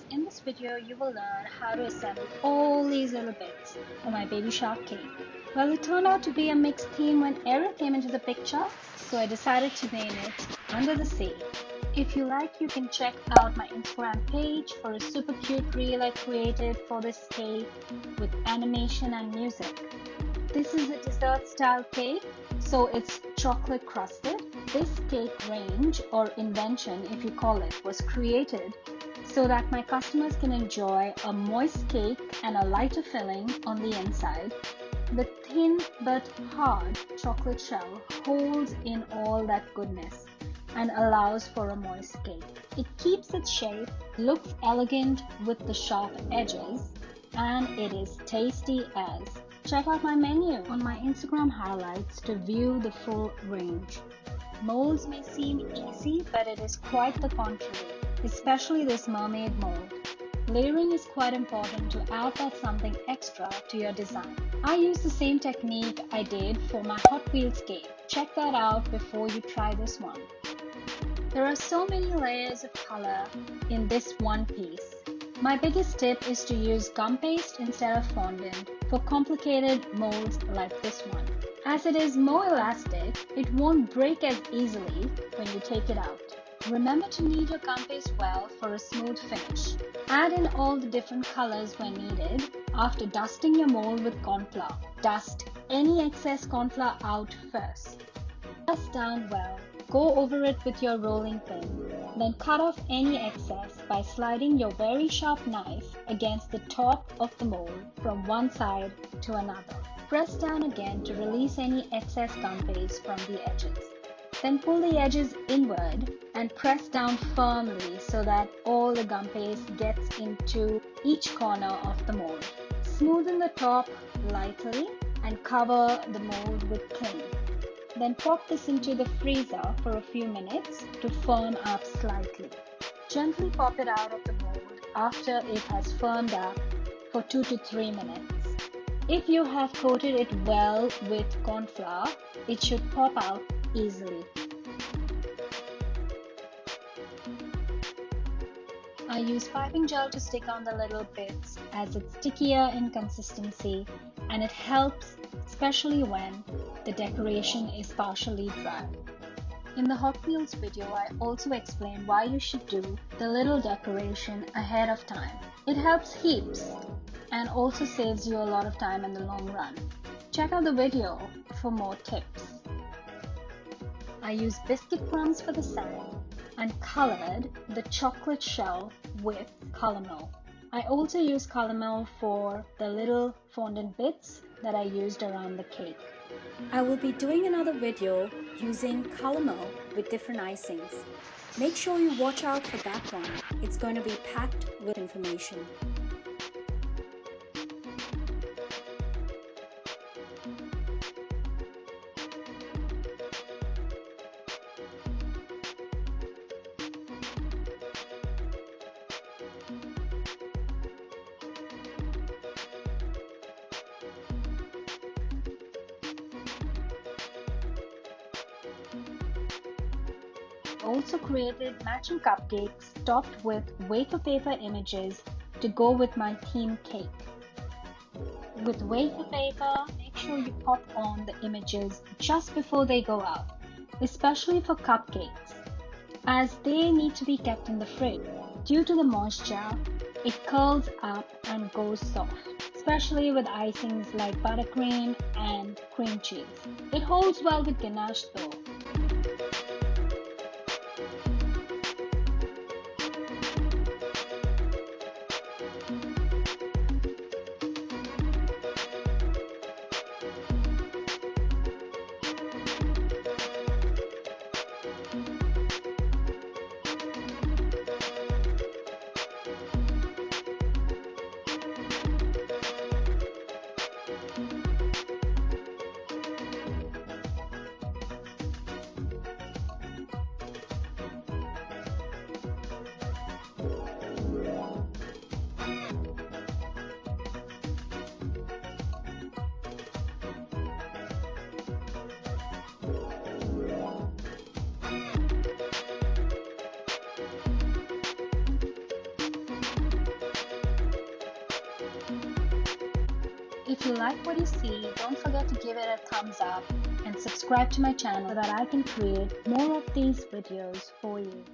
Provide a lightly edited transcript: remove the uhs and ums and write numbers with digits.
in this video you will learn how to assemble all these little bits for my baby shark cake. Well, it turned out to be a mixed theme when Ariel came into the picture, so I decided to name it Under the Sea. If you like, you can check out my Instagram page for a super cute reel I created for this cake with animation and music. This is a dessert style cake, so it's chocolate crusted. This cake range, or invention if you call it, was created so that my customers can enjoy a moist cake and a lighter filling on the inside. The thin but hard chocolate shell holds in all that goodness and allows for a moist cake. It keeps its shape, looks elegant with the sharp edges, and it is tasty as. Check out my menu on my Instagram highlights to view the full range. Molds may seem easy, but it is quite the contrary, especially this mermaid mold. Layering is quite important to add that something extra to your design. I use the same technique I did for my Hot Wheels cake. Check that out before you try this one. There are so many layers of color in this one piece. My biggest tip is to use gum paste instead of fondant for complicated molds like this one. As it is more elastic, it won't break as easily when you take it out. Remember to knead your gum paste well for a smooth finish. Add in all the different colors when needed after dusting your mold with corn flour. Dust any excess corn flour out first. Dust down well. Go over it with your rolling pin. Then cut off any excess by sliding your very sharp knife against the top of the mold from one side to another. Press down again to release any excess gum paste from the edges. Then pull the edges inward and press down firmly so that all the gum paste gets into each corner of the mold. Smoothen the top lightly and cover the mold with cling. Then pop this into the freezer for a few minutes to firm up slightly. Gently pop it out of the mold after it has firmed up for 2 to 3 minutes. If you have coated it well with corn flour, it should pop out easily. I use piping gel to stick on the little bits as it's stickier in consistency and it helps especially when the decoration is partially dry. In the Hot Wheels video, I also explain why you should do the little decoration ahead of time. It helps heaps and also saves you a lot of time in the long run. Check out the video for more tips. I used biscuit crumbs for the sand and colored the chocolate shell with Calomel. I also used Calomel for the little fondant bits that I used around the cake. I will be doing another video using Calomel with different icings. Make sure you watch out for that one. It's going to be packed with information. Also created matching cupcakes topped with wafer paper images to go with my theme cake. With wafer paper, make sure you pop on the images just before they go out, especially for cupcakes, as they need to be kept in the fridge. Due to the moisture, it curls up and goes soft, especially with icings like buttercream and cream cheese. It holds well with ganache though. If you like what you see, don't forget to give it a thumbs up and subscribe to my channel so that I can create more of these videos for you.